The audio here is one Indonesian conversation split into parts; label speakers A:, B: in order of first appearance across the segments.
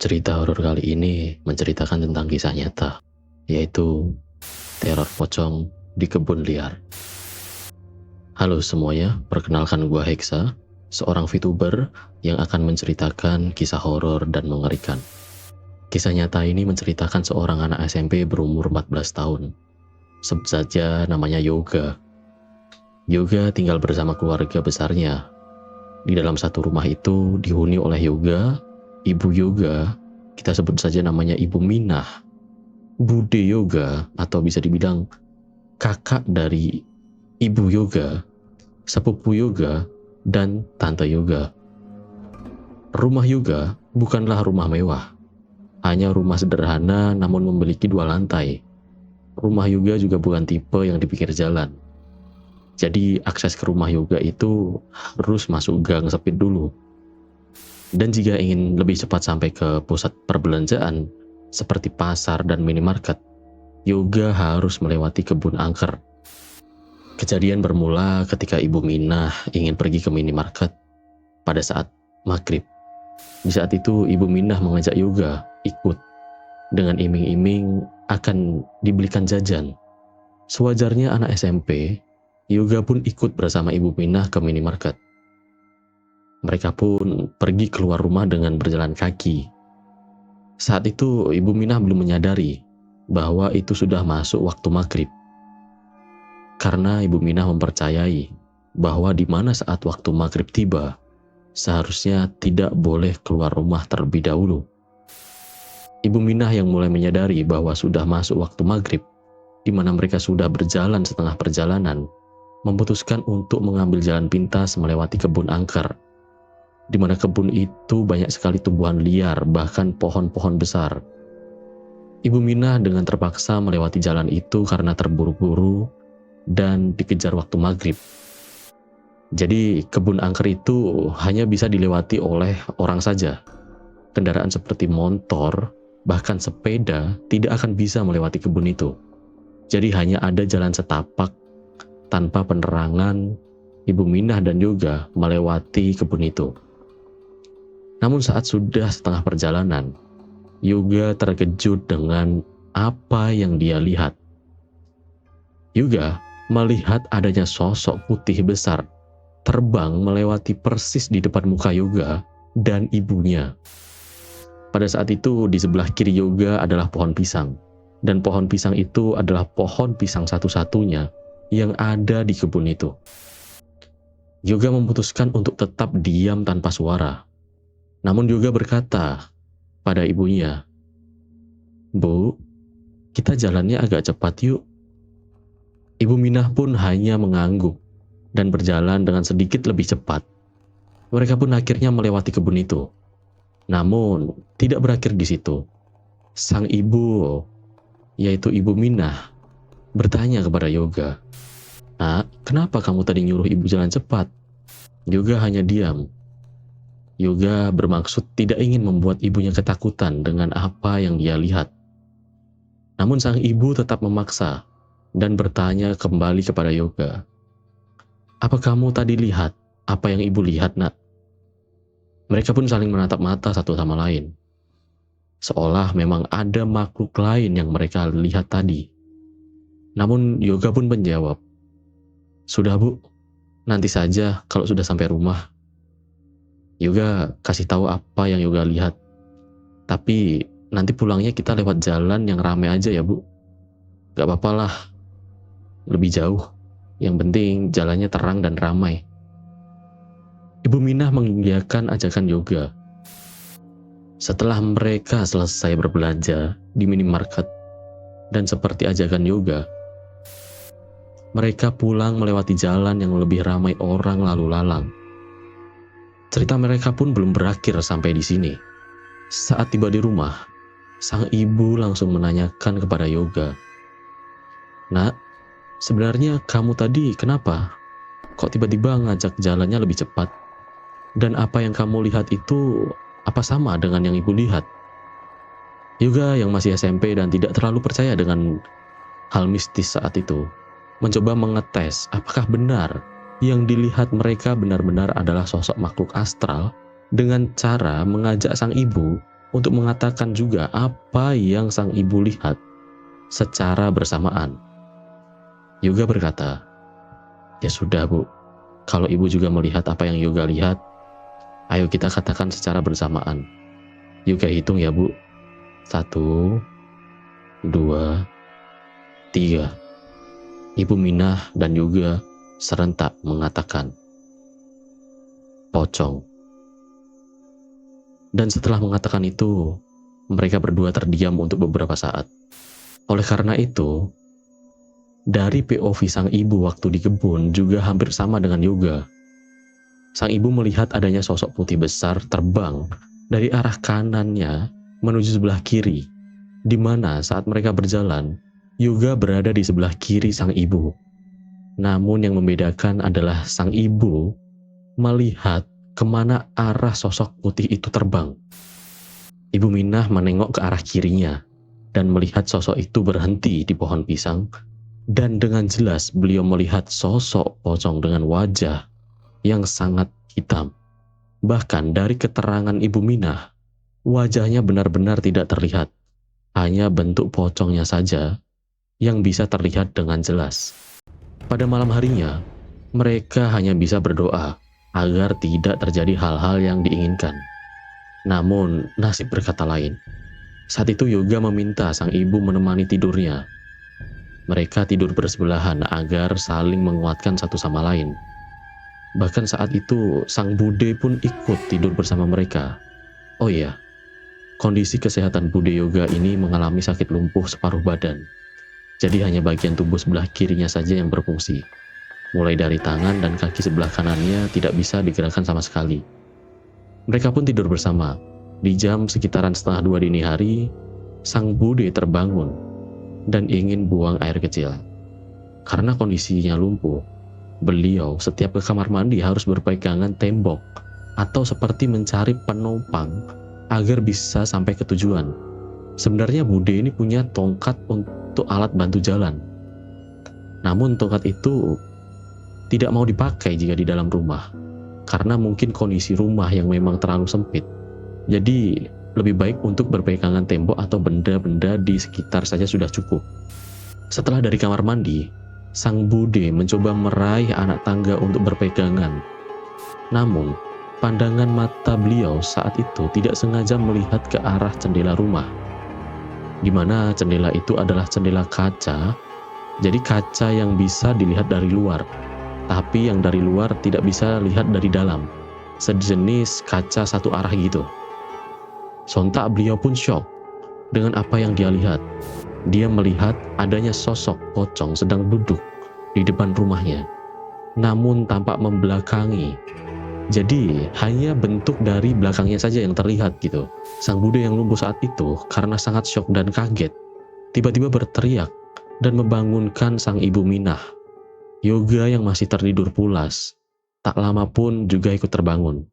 A: Cerita horor kali ini menceritakan tentang kisah nyata, yaitu teror pocong di kebun liar. Halo semuanya, perkenalkan gua Hexa, seorang VTuber yang akan menceritakan kisah horor dan mengerikan. Kisah nyata ini menceritakan seorang anak SMP berumur 14 tahun. Sebut saja namanya Yoga. Yoga tinggal bersama keluarga besarnya. Di dalam satu rumah itu dihuni oleh Yoga, ibu Yoga, kita sebut saja namanya Ibu Minah, Bude Yoga, atau bisa dibilang kakak dari Ibu Yoga, sepupu Yoga, dan tante Yoga. Rumah Yoga bukanlah rumah mewah, hanya rumah sederhana namun memiliki 2 lantai. Rumah Yoga juga bukan tipe yang di pinggir jalan. Jadi akses ke rumah Yoga itu harus masuk gang sempit dulu. Dan jika ingin lebih cepat sampai ke pusat perbelanjaan seperti pasar dan minimarket, Yoga harus melewati kebun angker. Kejadian bermula ketika Ibu Minah ingin pergi ke minimarket pada saat maghrib. Di saat itu Ibu Minah mengajak Yoga ikut dengan iming-iming akan dibelikan jajan. Sewajarnya anak SMP, Yoga pun ikut bersama Ibu Minah ke minimarket. Mereka pun pergi keluar rumah dengan berjalan kaki. Saat itu Ibu Minah belum menyadari bahwa itu sudah masuk waktu maghrib. Karena Ibu Minah mempercayai bahwa di mana saat waktu maghrib tiba, seharusnya tidak boleh keluar rumah terlebih dahulu. Ibu Minah yang mulai menyadari bahwa sudah masuk waktu maghrib, di mana mereka sudah berjalan setengah perjalanan, memutuskan untuk mengambil jalan pintas melewati kebun angker. Di mana kebun itu banyak sekali tumbuhan liar, bahkan pohon-pohon besar. Ibu Minah dengan terpaksa melewati jalan itu karena terburu-buru dan dikejar waktu maghrib. Jadi kebun angker itu hanya bisa dilewati oleh orang saja. Kendaraan seperti motor, bahkan sepeda tidak akan bisa melewati kebun itu. Jadi hanya ada jalan setapak tanpa penerangan. Ibu Minah dan Yoga melewati kebun itu. Namun saat sudah setengah perjalanan, Yoga terkejut dengan apa yang dia lihat. Yoga melihat adanya sosok putih besar terbang melewati persis di depan muka Yoga dan ibunya. Pada saat itu di sebelah kiri Yoga adalah pohon pisang, dan pohon pisang itu adalah pohon pisang satu-satunya yang ada di kebun itu. Yoga memutuskan untuk tetap diam tanpa suara. Namun Yoga berkata pada ibunya, "Bu, kita jalannya agak cepat yuk." Ibu Minah pun hanya mengangguk dan berjalan dengan sedikit lebih cepat. Mereka pun akhirnya melewati kebun itu. Namun tidak berakhir di situ. Sang ibu, yaitu Ibu Minah, bertanya kepada Yoga, "Nak, kenapa kamu tadi nyuruh ibu jalan cepat?" Yoga hanya diam. Yoga bermaksud tidak ingin membuat ibunya ketakutan dengan apa yang dia lihat. Namun sang ibu tetap memaksa dan bertanya kembali kepada Yoga, "Apa kamu tadi lihat apa yang ibu lihat, Nak?" Mereka pun saling menatap mata satu sama lain, seolah memang ada makhluk lain yang mereka lihat tadi. Namun Yoga pun menjawab, "Sudah Bu, nanti saja kalau sudah sampai rumah." Yoga kasih tahu apa yang Yoga lihat. "Tapi nanti pulangnya kita lewat jalan yang ramai aja ya Bu." "Gak apa-apa lah, lebih jauh. Yang penting jalannya terang dan ramai." Ibu Minah mengiyakan ajakan Yoga. Setelah mereka selesai berbelanja di minimarket dan seperti ajakan Yoga, mereka pulang melewati jalan yang lebih ramai orang lalu lalang. Cerita mereka pun belum berakhir sampai di sini. Saat tiba di rumah, sang ibu langsung menanyakan kepada Yoga, "Nak, sebenarnya kamu tadi kenapa? Kok tiba-tiba ngajak jalannya lebih cepat? Dan apa yang kamu lihat itu apa sama dengan yang ibu lihat?" Yoga yang masih SMP dan tidak terlalu percaya dengan hal mistis saat itu, mencoba mengetes apakah benar yang dilihat mereka benar-benar adalah sosok makhluk astral, dengan cara mengajak sang ibu untuk mengatakan juga apa yang sang ibu lihat secara bersamaan. Yoga berkata, "Ya sudah Bu, kalau ibu juga melihat apa yang Yoga lihat, ayo kita katakan secara bersamaan. Yoga hitung ya Bu. 1, 2, 3. Ibu Minah dan Yoga serentak mengatakan, "Pocong." Dan setelah mengatakan itu, mereka berdua terdiam untuk beberapa saat. Oleh karena itu, dari POV sang ibu waktu di kebun juga hampir sama dengan Yoga. Sang ibu melihat adanya sosok putih besar terbang dari arah kanannya menuju sebelah kiri, di mana saat mereka berjalan, Yoga berada di sebelah kiri sang ibu. Namun yang membedakan adalah sang ibu melihat kemana arah sosok putih itu terbang. Ibu Minah menengok ke arah kirinya dan melihat sosok itu berhenti di pohon pisang, dan dengan jelas beliau melihat sosok pocong dengan wajah yang sangat hitam. Bahkan dari keterangan Ibu Minah, wajahnya benar-benar tidak terlihat, hanya bentuk pocongnya saja yang bisa terlihat dengan jelas. Pada malam harinya, mereka hanya bisa berdoa agar tidak terjadi hal-hal yang diinginkan. Namun, nasib berkata lain. Saat itu Yoga meminta sang ibu menemani tidurnya. Mereka tidur bersebelahan agar saling menguatkan satu sama lain. Bahkan saat itu, sang Bude pun ikut tidur bersama mereka. Oh iya, kondisi kesehatan Bude Yoga ini mengalami sakit lumpuh separuh badan. Jadi hanya bagian tubuh sebelah kirinya saja yang berfungsi. Mulai dari tangan dan kaki sebelah kanannya tidak bisa digerakkan sama sekali. Mereka pun tidur bersama. Di jam sekitaran 1:30 dini hari, sang Bude terbangun dan ingin buang air kecil. Karena kondisinya lumpuh, beliau setiap ke kamar mandi harus berpegangan tembok atau seperti mencari penopang agar bisa sampai ke tujuan. Sebenarnya Bude ini punya tongkat untuk alat bantu jalan. Namun tongkat itu tidak mau dipakai jika di dalam rumah, karena mungkin kondisi rumah yang memang terlalu sempit. Jadi lebih baik untuk berpegangan tembok atau benda-benda di sekitar saja sudah cukup. Setelah dari kamar mandi, sang Bude mencoba meraih anak tangga untuk berpegangan. Namun, pandangan mata beliau saat itu tidak sengaja melihat ke arah jendela rumah, di mana jendela itu adalah jendela kaca, jadi kaca yang bisa dilihat dari luar, tapi yang dari luar tidak bisa lihat dari dalam, sejenis kaca satu arah gitu. Sontak beliau pun syok dengan apa yang dia lihat. Dia melihat adanya sosok pocong sedang duduk di depan rumahnya, namun tampak membelakangi. Jadi hanya bentuk dari belakangnya saja yang terlihat gitu. Sang Bude yang lumpuh saat itu karena sangat syok dan kaget, tiba-tiba berteriak dan membangunkan sang ibu Minah. Yoga yang masih tertidur pulas, tak lama pun juga ikut terbangun.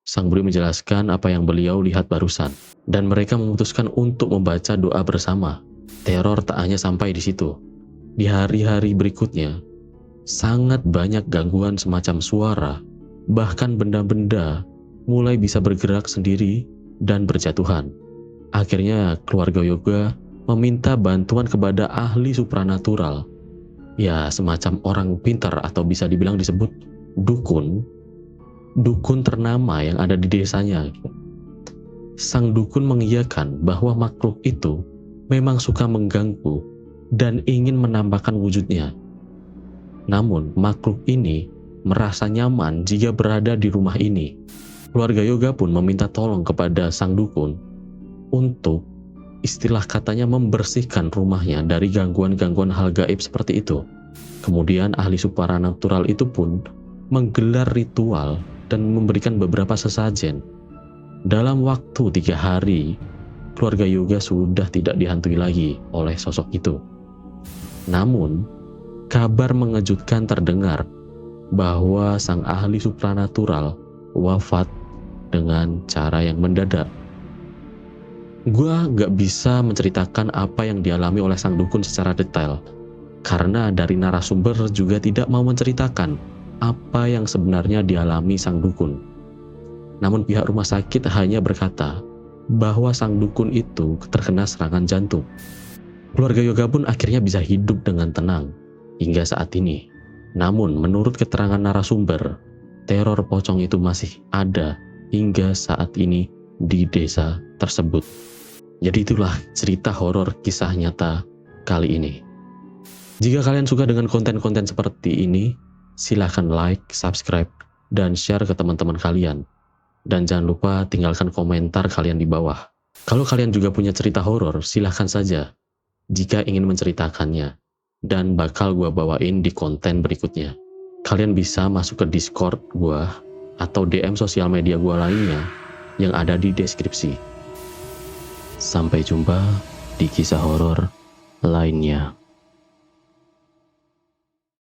A: Sang Bude menjelaskan apa yang beliau lihat barusan, dan mereka memutuskan untuk membaca doa bersama. Teror tak hanya sampai di situ. Di hari-hari berikutnya, sangat banyak gangguan semacam suara, bahkan benda-benda mulai bisa bergerak sendiri dan berjatuhan. Akhirnya keluarga Yoga meminta bantuan kepada ahli supranatural. Ya, semacam orang pintar atau bisa dibilang disebut dukun ternama yang ada di desanya. Sang dukun mengiyakan bahwa makhluk itu memang suka mengganggu dan ingin menampakkan wujudnya. Namun makhluk ini merasa nyaman jika berada di rumah ini. Keluarga Yoga pun meminta tolong kepada sang dukun untuk istilah katanya membersihkan rumahnya dari gangguan-gangguan hal gaib seperti itu. Kemudian ahli supranatural itu pun menggelar ritual dan memberikan beberapa sesajen. Dalam waktu 3 hari, keluarga Yoga sudah tidak dihantui lagi oleh sosok itu. Namun, kabar mengejutkan terdengar bahwa sang ahli supranatural wafat dengan cara yang mendadak. Gua gak bisa menceritakan apa yang dialami oleh sang dukun secara detail, karena dari narasumber juga tidak mau menceritakan apa yang sebenarnya dialami sang dukun. Namun pihak rumah sakit hanya berkata bahwa sang dukun itu terkena serangan jantung. Keluarga Yoga pun akhirnya bisa hidup dengan tenang hingga saat ini. Namun menurut keterangan narasumber, teror pocong itu masih ada hingga saat ini di desa tersebut. Jadi itulah cerita horor kisah nyata kali ini. Jika kalian suka dengan konten-konten seperti ini, silahkan like, subscribe, dan share ke teman-teman kalian. Dan jangan lupa tinggalkan komentar kalian di bawah. Kalau kalian juga punya cerita horor, silahkan saja jika ingin menceritakannya. Dan bakal gua bawain di konten berikutnya. Kalian bisa masuk ke Discord gua atau DM sosial media gua lainnya yang ada di deskripsi. Sampai jumpa di kisah horor lainnya.